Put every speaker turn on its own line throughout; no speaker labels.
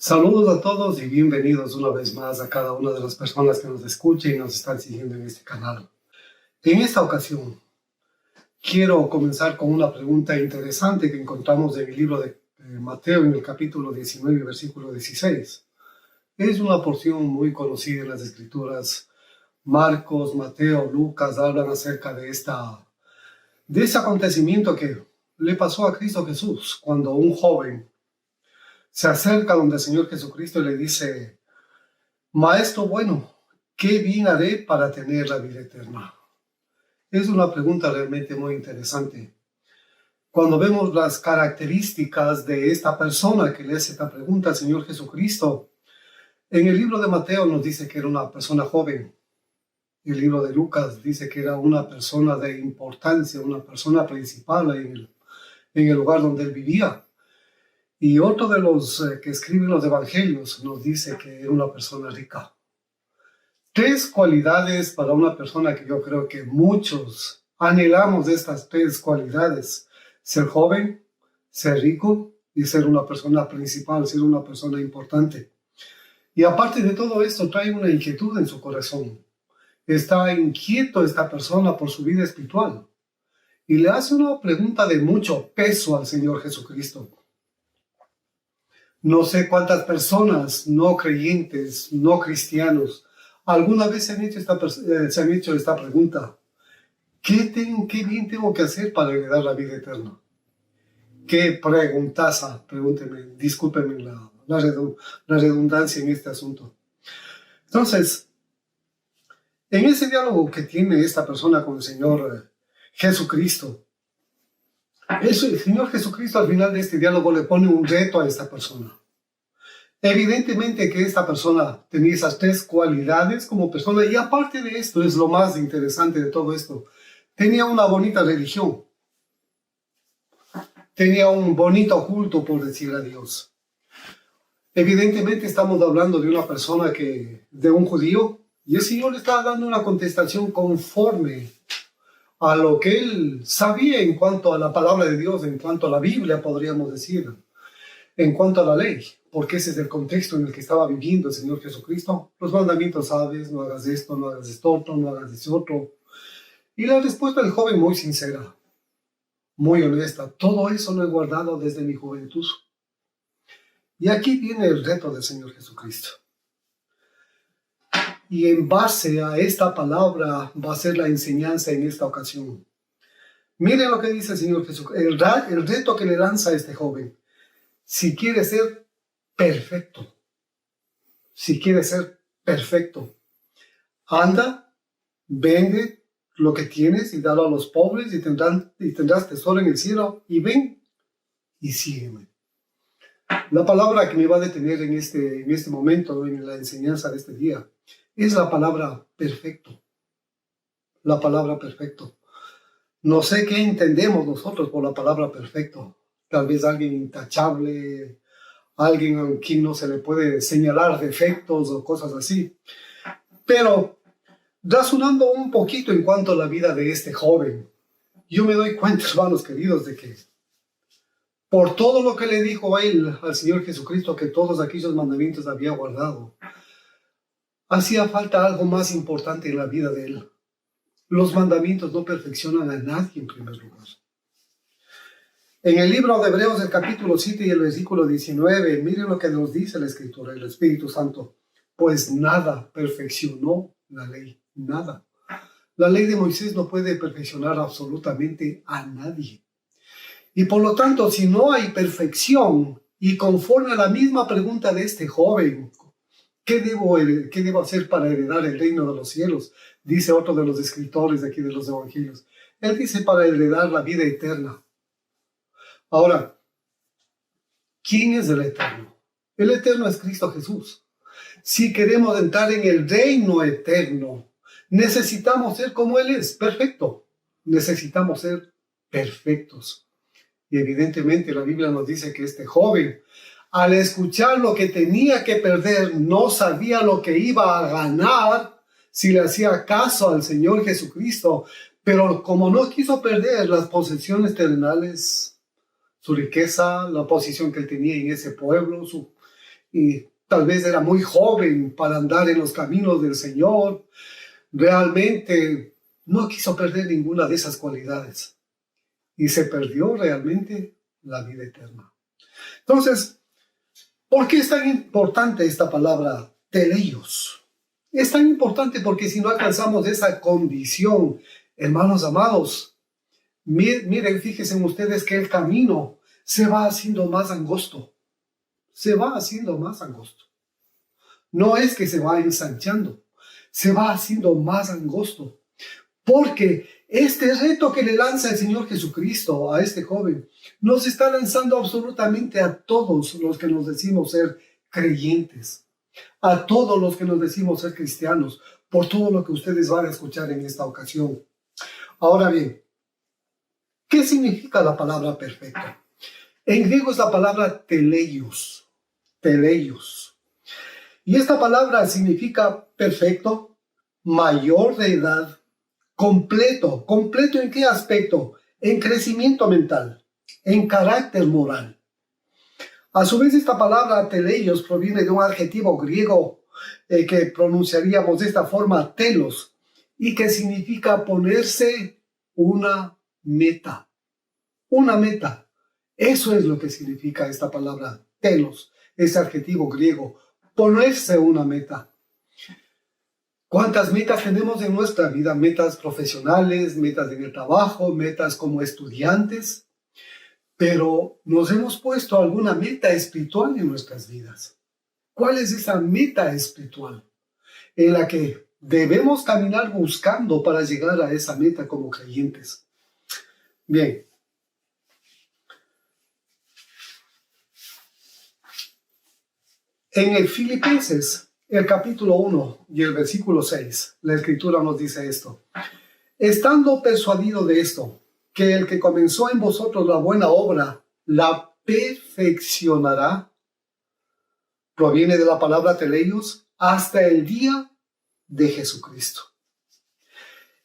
Saludos a todos y bienvenidos una vez más a cada una de las personas que nos escuchan y nos están siguiendo en este canal. En esta ocasión, quiero comenzar con una pregunta interesante que encontramos en el libro de Mateo, en el capítulo 19, versículo 16. Es una porción muy conocida en las Escrituras. Marcos, Mateo, Lucas hablan acerca de ese acontecimiento que le pasó a Cristo Jesús cuando un joven se acerca donde el Señor Jesucristo y le dice: Maestro bueno, ¿qué bien haré para tener la vida eterna? Es una pregunta realmente muy interesante. Cuando vemos las características de esta persona que le hace esta pregunta al Señor Jesucristo, en el libro de Mateo nos dice que era una persona joven. El libro de Lucas dice que era una persona de importancia, una persona principal en el lugar donde él vivía. Y otro de los que escriben los evangelios nos dice que era una persona rica. Tres cualidades para una persona que yo creo que muchos anhelamos de estas tres cualidades: ser joven, ser rico y ser una persona principal, ser una persona importante. Y aparte de todo esto, trae una inquietud en su corazón. Está inquieto esta persona por su vida espiritual y le hace una pregunta de mucho peso al Señor Jesucristo. No sé cuántas personas no creyentes, no cristianos, alguna vez se han hecho esta pregunta: ¿Qué bien tengo que hacer para heredar la vida eterna? Qué preguntaza, pregúntenme, discúlpenme la redundancia en este asunto. Entonces, en ese diálogo que tiene esta persona con el Señor Jesucristo, el Señor Jesucristo al final de este diálogo le pone un reto a esta persona. Evidentemente que esta persona tenía esas tres cualidades como persona, y aparte de esto, es lo más interesante de todo esto, tenía una bonita religión, tenía un bonito culto, por decir a Dios. Evidentemente estamos hablando de una persona de un judío, y el Señor le estaba dando una contestación conforme a lo que él sabía en cuanto a la palabra de Dios, en cuanto a la Biblia, podríamos decir, en cuanto a la ley, porque ese es el contexto en el que estaba viviendo el Señor Jesucristo. Los mandamientos sabes: no hagas esto, no hagas esto otro, no hagas ese otro. Y la respuesta del joven muy sincera, muy honesta: todo eso lo he guardado desde mi juventud. Y aquí viene el reto del Señor Jesucristo. Y en base a esta palabra va a ser la enseñanza en esta ocasión. Miren lo que dice el Señor Jesucristo, el reto que le lanza a este joven. Si quieres ser perfecto, anda, vende lo que tienes y dalo a los pobres y tendrás tesoro en el cielo, y ven y sígueme. La palabra que me va a detener en este momento, en la enseñanza de este día, es la palabra perfecto. La palabra perfecto. No sé qué entendemos nosotros por la palabra perfecto. Tal vez alguien intachable, alguien a quien no se le puede señalar defectos o cosas así. Pero razonando un poquito en cuanto a la vida de este joven, yo me doy cuenta, hermanos queridos, de que por todo lo que le dijo a él, al Señor Jesucristo, que todos aquellos mandamientos había guardado, hacía falta algo más importante en la vida de él. Los mandamientos no perfeccionan a nadie en primer lugar. En el libro de Hebreos, el capítulo 7 y el versículo 19, miren lo que nos dice la Escritura, el Espíritu Santo: pues nada perfeccionó la ley, nada. La ley de Moisés no puede perfeccionar absolutamente a nadie. Y por lo tanto, si no hay perfección, y conforme a la misma pregunta de este joven, ¿qué debo hacer para heredar el reino de los cielos?, dice otro de los escritores de aquí de los evangelios. Él dice: para heredar la vida eterna. Ahora, ¿quién es el Eterno? El Eterno es Cristo Jesús. Si queremos entrar en el reino eterno, necesitamos ser como Él es, perfecto. Necesitamos ser perfectos. Y evidentemente la Biblia nos dice que este joven, al escuchar lo que tenía que perder, no sabía lo que iba a ganar si le hacía caso al Señor Jesucristo. Pero como no quiso perder las posesiones terrenales, su riqueza, la posición que él tenía en ese pueblo, y tal vez era muy joven para andar en los caminos del Señor. Realmente no quiso perder ninguna de esas cualidades y se perdió realmente la vida eterna. Entonces, ¿por qué es tan importante esta palabra teleios? Es tan importante porque si no alcanzamos esa condición, hermanos amados, miren, fíjense ustedes que el camino se va haciendo más angosto. Se va haciendo más angosto. No es que se va ensanchando, se va haciendo más angosto. Porque este reto que le lanza el Señor Jesucristo a este joven, nos está lanzando absolutamente a todos los que nos decimos ser creyentes, a todos los que nos decimos ser cristianos, por todo lo que ustedes van a escuchar en esta ocasión. Ahora bien, ¿qué significa la palabra perfecto? En griego es la palabra teleios, teleios. Y esta palabra significa perfecto, mayor de edad, completo. ¿Completo en qué aspecto? En crecimiento mental, en carácter moral. A su vez, esta palabra teleios proviene de un adjetivo griego que pronunciaríamos de esta forma, telos, y que significa ponerse una meta. Una meta. Eso es lo que significa esta palabra telos, ese adjetivo griego, ponerse una meta. ¿Cuántas metas tenemos en nuestra vida? Metas profesionales, metas en el trabajo, metas como estudiantes. Pero nos hemos puesto alguna meta espiritual en nuestras vidas. ¿Cuál es esa meta espiritual en la que debemos caminar buscando para llegar a esa meta como creyentes? Bien. En el Filipenses, el capítulo 1 y el versículo 6, la Escritura nos dice esto. Estando persuadido de esto, que el que comenzó en vosotros la buena obra, la perfeccionará, proviene de la palabra teleios, hasta el día de Jesucristo.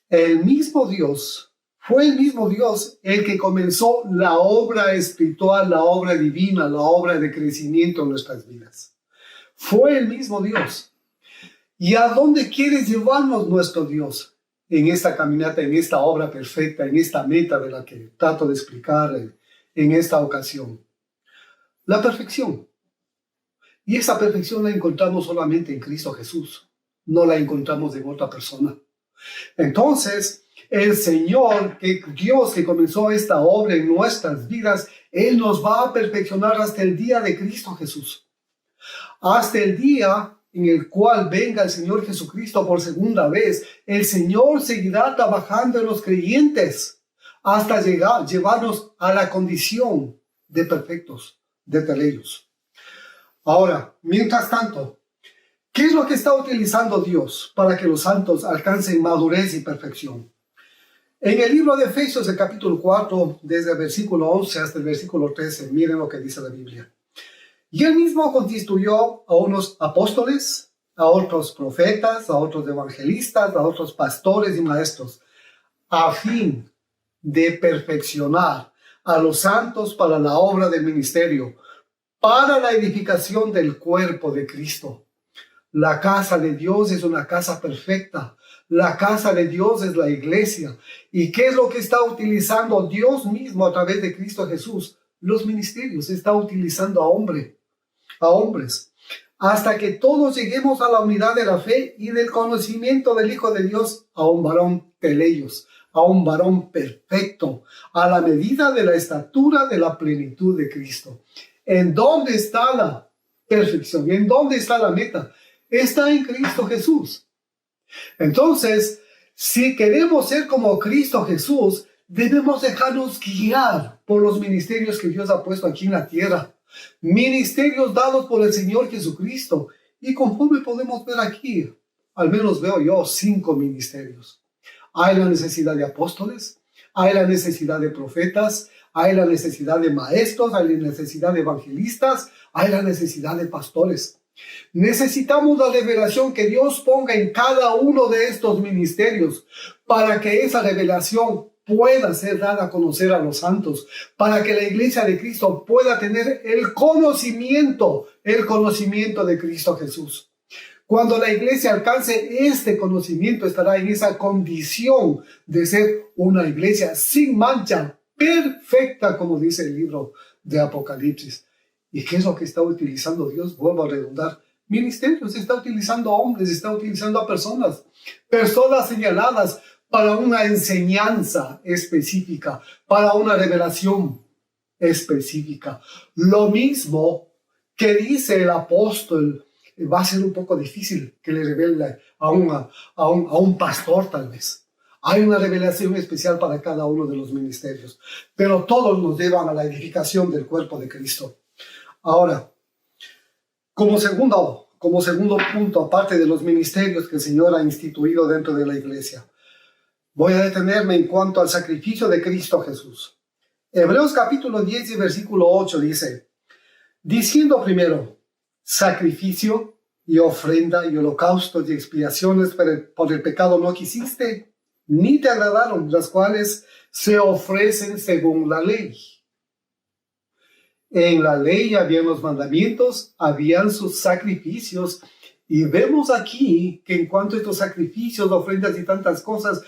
El mismo Dios, fue el mismo Dios el que comenzó la obra espiritual, la obra divina, la obra de crecimiento en nuestras vidas. Fue el mismo Dios. ¿Y a dónde quiere llevarnos nuestro Dios? En esta caminata, en esta obra perfecta, en esta meta de la que trato de explicar en esta ocasión. La perfección. Y esa perfección la encontramos solamente en Cristo Jesús. No la encontramos en otra persona. Entonces, el Señor, Dios que comenzó esta obra en nuestras vidas, Él nos va a perfeccionar hasta el día de Cristo Jesús. Hasta el día en el cual venga el Señor Jesucristo por segunda vez, el Señor seguirá trabajando en los creyentes hasta llevarnos a la condición de perfectos, de teleios. Ahora, mientras tanto, ¿qué es lo que está utilizando Dios para que los santos alcancen madurez y perfección? En el libro de Efesios, el capítulo 4, desde el versículo 11 hasta el versículo 13, miren lo que dice la Biblia. Y él mismo constituyó a unos apóstoles, a otros profetas, a otros evangelistas, a otros pastores y maestros, a fin de perfeccionar a los santos para la obra del ministerio, para la edificación del cuerpo de Cristo. La casa de Dios es una casa perfecta. La casa de Dios es la iglesia. ¿Y qué es lo que está utilizando Dios mismo a través de Cristo Jesús? Los ministerios. Está utilizando a hombres, hasta que todos lleguemos a la unidad de la fe y del conocimiento del Hijo de Dios, a un varón teleios, a un varón perfecto, a la medida de la estatura de la plenitud de Cristo. ¿En dónde está la perfección? ¿En dónde está la meta? Está en Cristo Jesús. Entonces, si queremos ser como Cristo Jesús, debemos dejarnos guiar por los ministerios que Dios ha puesto aquí en la tierra. Ministerios dados por el Señor Jesucristo. Y conforme podemos ver aquí, al menos veo yo 5 ministerios. Hay la necesidad de apóstoles, hay la necesidad de profetas, hay la necesidad de maestros, hay la necesidad de evangelistas, hay la necesidad de pastores. Necesitamos la revelación que Dios ponga en cada uno de estos ministerios para que esa revelación pueda ser dada a conocer a los santos, para que la iglesia de Cristo pueda tener el conocimiento de Cristo Jesús. Cuando la iglesia alcance este conocimiento, estará en esa condición de ser una iglesia sin mancha, perfecta, como dice el libro de Apocalipsis. ¿Y qué es lo que está utilizando Dios? Vuelvo a redundar. Ministerios, está utilizando a hombres, está utilizando a personas señaladas para una enseñanza específica, para una revelación específica. Lo mismo que dice el apóstol, va a ser un poco difícil que le revele a un pastor tal vez. Hay una revelación especial para cada uno de los ministerios, pero todos nos llevan a la edificación del cuerpo de Cristo. Ahora, como segundo punto, aparte de los ministerios que el Señor ha instituido dentro de la iglesia, voy a detenerme en cuanto al sacrificio de Cristo Jesús. Hebreos capítulo 10 y versículo 8 dice, diciendo primero, sacrificio y ofrenda y holocaustos y expiaciones por el pecado no quisiste, ni te agradaron, las cuales se ofrecen según la ley. En la ley habían los mandamientos, habían sus sacrificios, y vemos aquí que en cuanto a estos sacrificios, ofrendas y tantas cosas,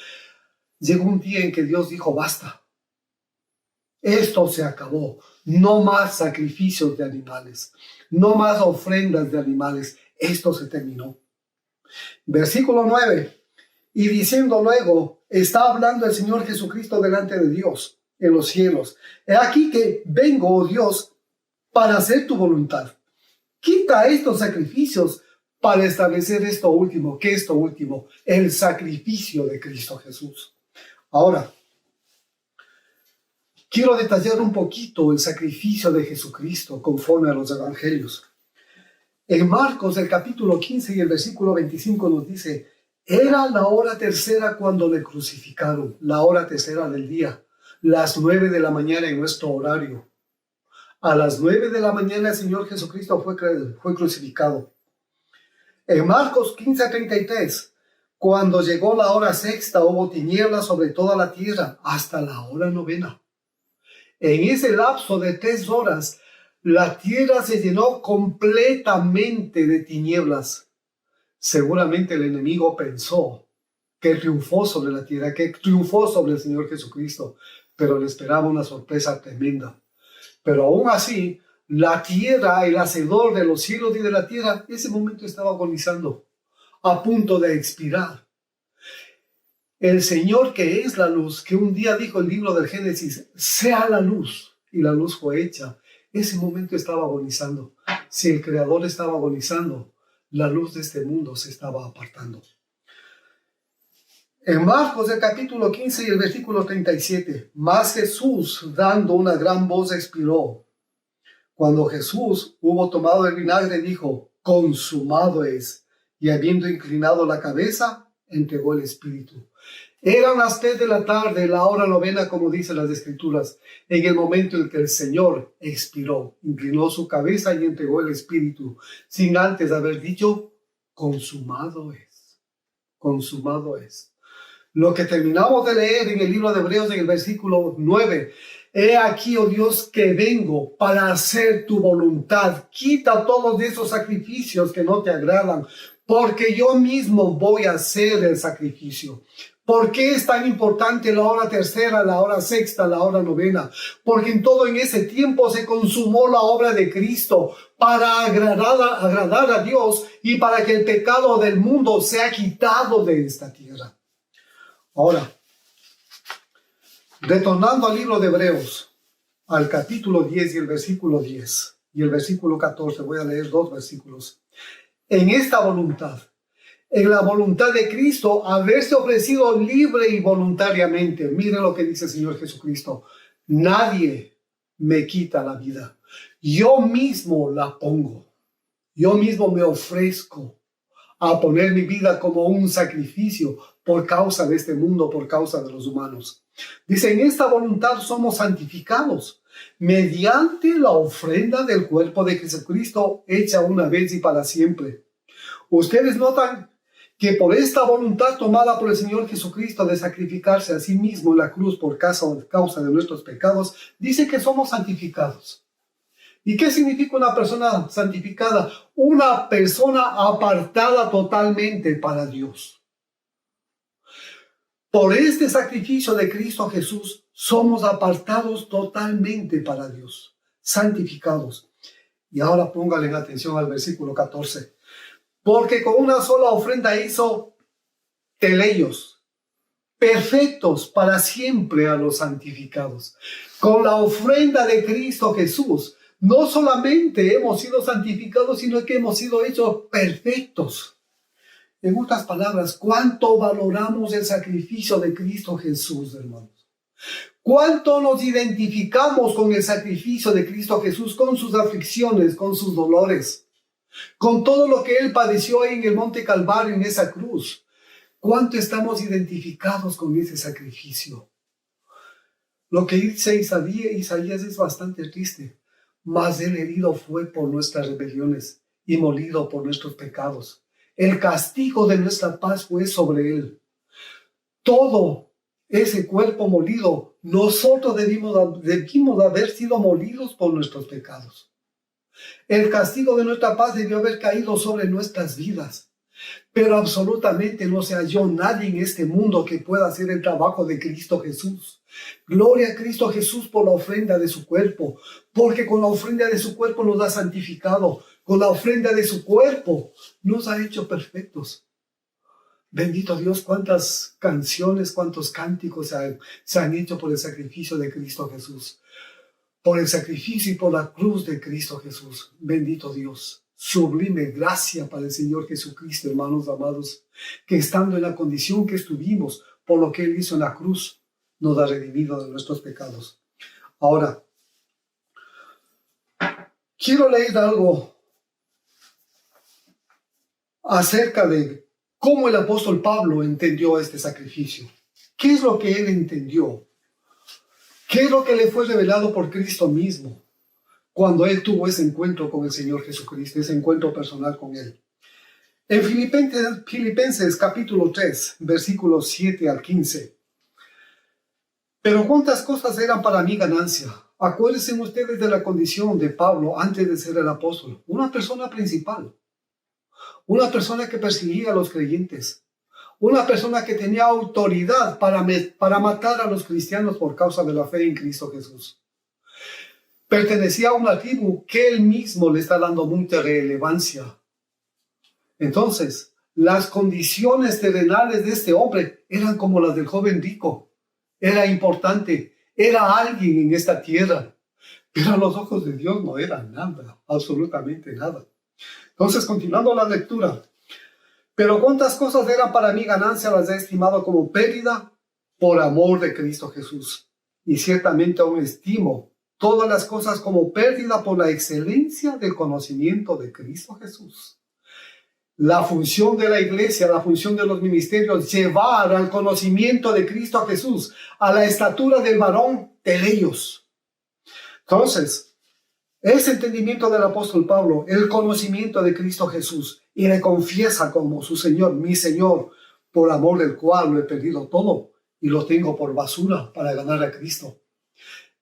llegó un día en que Dios dijo, basta, esto se acabó, no más sacrificios de animales, no más ofrendas de animales, esto se terminó. Versículo 9, y diciendo luego, está hablando el Señor Jesucristo delante de Dios en los cielos. He aquí que vengo, oh Dios, para hacer tu voluntad. Quita estos sacrificios para establecer esto último. ¿Qué es esto último? El sacrificio de Cristo Jesús. Ahora, quiero detallar un poquito el sacrificio de Jesucristo conforme a los evangelios. En Marcos, el capítulo 15 y el versículo 25 nos dice, era la hora tercera cuando le crucificaron, la hora tercera del día, las 9 de la mañana en nuestro horario. A las 9 de la mañana el Señor Jesucristo fue crucificado. En Marcos 15:33, cuando llegó la hora sexta, hubo tinieblas sobre toda la tierra hasta la hora novena. En ese lapso de 3 horas, la tierra se llenó completamente de tinieblas. Seguramente el enemigo pensó que triunfó sobre la tierra, que triunfó sobre el Señor Jesucristo, pero le esperaba una sorpresa tremenda. Pero aún así, la tierra, el hacedor de los cielos y de la tierra, ese momento estaba agonizando, a punto de expirar. El Señor que es la luz, que un día dijo el libro del Génesis, sea la luz, y la luz fue hecha, ese momento estaba agonizando. Si el Creador estaba agonizando, la luz de este mundo se estaba apartando. En Marcos, el capítulo 15 y el versículo 37, mas Jesús, dando una gran voz, expiró. Cuando Jesús hubo tomado el vinagre, dijo, consumado es, y habiendo inclinado la cabeza, entregó el espíritu. Eran las 3 de la tarde, la hora novena, como dicen las Escrituras, en el momento en que el Señor expiró, inclinó su cabeza y entregó el espíritu, sin antes haber dicho, consumado es, consumado es. Lo que terminamos de leer en el libro de Hebreos en el versículo 9. He aquí, oh Dios, que vengo para hacer tu voluntad. Quita todos esos sacrificios que no te agradan, porque yo mismo voy a hacer el sacrificio. ¿Por qué es tan importante la hora tercera, la hora sexta, la hora novena? Porque en ese tiempo se consumó la obra de Cristo para agradar a Dios y para que el pecado del mundo sea quitado de esta tierra. Ahora, retornando al libro de Hebreos, al capítulo 10 y el versículo 10 y el versículo 14, voy a leer 2 versículos. En esta voluntad, en la voluntad de Cristo, haberse ofrecido libre y voluntariamente. Mire lo que dice el Señor Jesucristo. Nadie me quita la vida. Yo mismo la pongo. Yo mismo me ofrezco a poner mi vida como un sacrificio por causa de este mundo, por causa de los humanos. Dice, en esta voluntad somos santificados mediante la ofrenda del cuerpo de Jesucristo hecha una vez y para siempre. Ustedes notan que por esta voluntad tomada por el Señor Jesucristo de sacrificarse a sí mismo en la cruz por causa de nuestros pecados, dice que somos santificados. ¿Y qué significa una persona santificada? Una persona apartada totalmente para Dios. Por este sacrificio de Cristo Jesús, somos apartados totalmente para Dios, santificados. Y ahora póngale atención al versículo 14. Porque con una sola ofrenda hizo teleios, perfectos para siempre a los santificados. Con la ofrenda de Cristo Jesús, no solamente hemos sido santificados, sino que hemos sido hechos perfectos. En otras palabras, ¿cuánto valoramos el sacrificio de Cristo Jesús, hermanos? ¿Cuánto nos identificamos con el sacrificio de Cristo Jesús, con sus aflicciones, con sus dolores, con todo lo que Él padeció ahí en el Monte Calvario, en esa cruz? ¿Cuánto estamos identificados con ese sacrificio? Lo que dice Isaías es bastante triste. Mas Él herido fue por nuestras rebeliones y molido por nuestros pecados. El castigo de nuestra paz fue sobre Él. Todo ese cuerpo molido, nosotros debimos haber sido molidos por nuestros pecados. El castigo de nuestra paz debió haber caído sobre nuestras vidas. Pero absolutamente no se halló nadie en este mundo que pueda hacer el trabajo de Cristo Jesús. Gloria a Cristo Jesús por la ofrenda de su cuerpo, porque con la ofrenda de su cuerpo nos ha santificado, con la ofrenda de su cuerpo nos ha hecho perfectos. Bendito Dios, cuántas canciones, cuántos cánticos se han hecho por el sacrificio de Cristo Jesús, por el sacrificio y por la cruz de Cristo Jesús. Bendito Dios. Sublime gracia para el Señor Jesucristo, hermanos amados, que estando en la condición que estuvimos por lo que Él hizo en la cruz, nos ha redimido de nuestros pecados. Ahora, quiero leer algo acerca de cómo el apóstol Pablo entendió este sacrificio. ¿Qué es lo que él entendió? ¿Qué es lo que le fue revelado por Cristo mismo cuando él tuvo ese encuentro con el Señor Jesucristo, ese encuentro personal con Él? En Filipenses capítulo 3, versículos 7 al 15. Pero cuántas cosas eran para mí ganancia. Acuérdense ustedes de la condición de Pablo antes de ser el apóstol. Una persona principal. Una persona que perseguía a los creyentes. Una persona que tenía autoridad para matar a los cristianos por causa de la fe en Cristo Jesús. Pertenecía a una tribu que él mismo le está dando mucha relevancia. Entonces, las condiciones terrenales de este hombre eran como las del joven rico. Era importante, era alguien en esta tierra. Pero a los ojos de Dios no era nada, absolutamente nada. Entonces, continuando la lectura. Pero cuántas cosas eran para mí ganancia, las he estimado como pérdida por amor de Cristo Jesús. Y ciertamente aún estimo todas las cosas como pérdida por la excelencia del conocimiento de Cristo Jesús. La función de la iglesia, la función de los ministerios, llevar al conocimiento de Cristo Jesús, a la estatura del varón teleios. Entonces, ese entendimiento del apóstol Pablo, el conocimiento de Cristo Jesús, y le confiesa como su Señor, mi Señor, por amor del cual lo he perdido todo y lo tengo por basura para ganar a Cristo.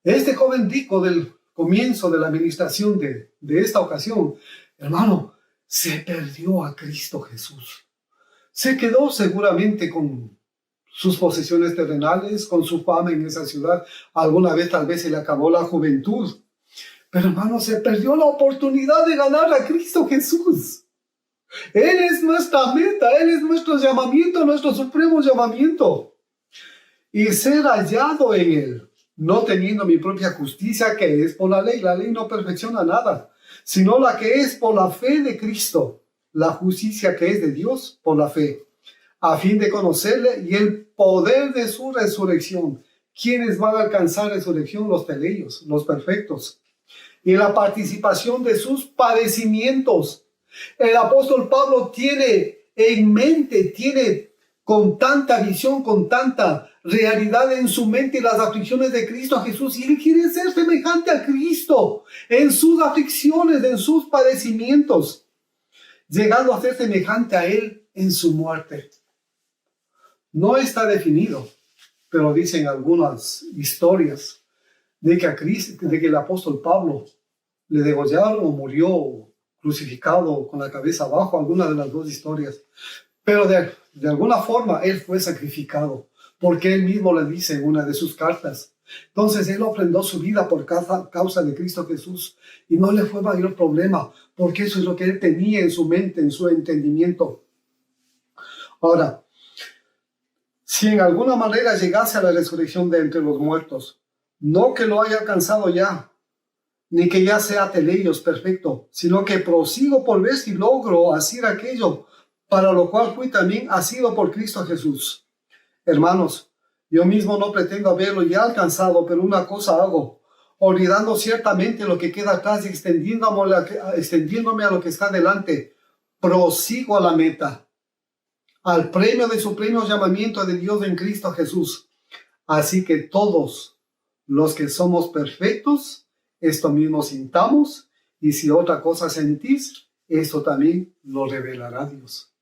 Este joven rico del comienzo de la administración de esta ocasión, hermano, se perdió a Cristo Jesús. Se quedó seguramente con sus posesiones terrenales, con su fama en esa ciudad. Alguna vez tal vez se le acabó la juventud. Pero hermano, se perdió la oportunidad de ganar a Cristo Jesús. Él es nuestra meta, Él es nuestro llamamiento, nuestro supremo llamamiento. Y ser hallado en Él. No teniendo mi propia justicia que es por la ley. La ley no perfecciona nada, sino la que es por la fe de Cristo. La justicia que es de Dios por la fe, a fin de conocerle y el poder de su resurrección. ¿Quiénes van a alcanzar resurrección? Los teleios, los perfectos. Y la participación de sus padecimientos. El apóstol Pablo tiene en mente, tiene con tanta visión, con tanta realidad en su mente las aflicciones de Cristo Jesús, y él quiere ser semejante a Cristo en sus aflicciones, en sus padecimientos. llegando a ser semejante a él en su muerte. No está definido, pero dicen algunas historias de que el apóstol Pablo le degollaron o murió crucificado con la cabeza abajo, alguna de las dos historias. Pero de alguna forma él fue sacrificado, porque él mismo le dice en una de sus cartas. Entonces él ofrendó su vida por causa de Cristo Jesús y no le fue mayor problema, porque eso es lo que él tenía en su mente, en su entendimiento. Ahora, si en alguna manera llegase a la resurrección de entre los muertos, no que lo haya alcanzado ya, ni que ya sea teleios perfecto, sino que prosigo por ver si logro hacer aquello para lo cual fui también asido por Cristo Jesús. Hermanos, yo mismo no pretendo haberlo ya alcanzado, pero una cosa hago, olvidando ciertamente lo que queda atrás y extendiéndome a lo que está delante, prosigo a la meta, al premio de supremo llamamiento de Dios en Cristo Jesús. Así que todos los que somos perfectos, esto mismo sintamos, y si otra cosa sentís, esto también lo revelará Dios.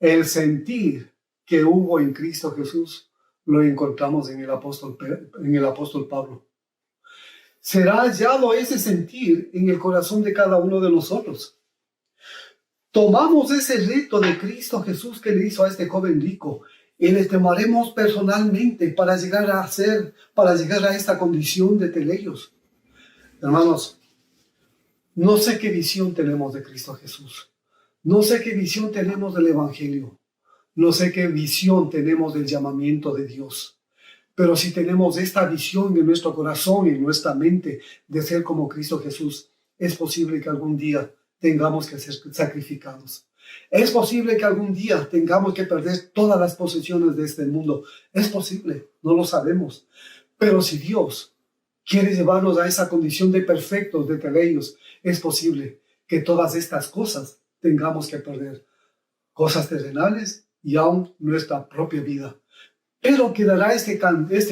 El sentir que hubo en Cristo Jesús lo encontramos en el apóstol Pablo. Será hallado ese sentir en el corazón de cada uno de nosotros. Tomamos ese reto de Cristo Jesús que le hizo a este joven rico y le tomaremos personalmente para llegar a esta condición de teleios. Hermanos, no sé qué visión tenemos de Cristo Jesús. No sé qué visión tenemos del Evangelio. No sé qué visión tenemos del llamamiento de Dios. Pero si tenemos esta visión en nuestro corazón y en nuestra mente de ser como Cristo Jesús, es posible que algún día tengamos que ser sacrificados. Es posible que algún día tengamos que perder todas las posesiones de este mundo. Es posible, no lo sabemos. Pero si Dios quiere llevarnos a esa condición de perfectos, de teleios, es posible que todas estas cosas tengamos que perder. Cosas terrenales y aún nuestra propia vida. Pero quedará este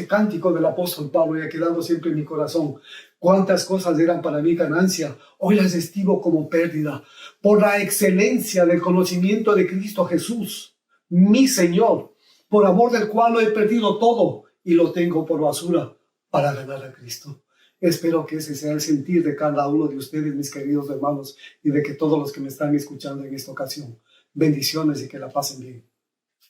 cántico del apóstol Pablo, y ha quedado siempre en mi corazón. Cuántas cosas eran para mí ganancia, hoy las estimo como pérdida, por la excelencia del conocimiento de Cristo Jesús, mi Señor, por amor del cual lo he perdido todo y lo tengo por basura para ganar a Cristo. Espero que ese sea el sentir de cada uno de ustedes, mis queridos hermanos, y de que todos los que me están escuchando en esta ocasión. Bendiciones y que la pasen bien.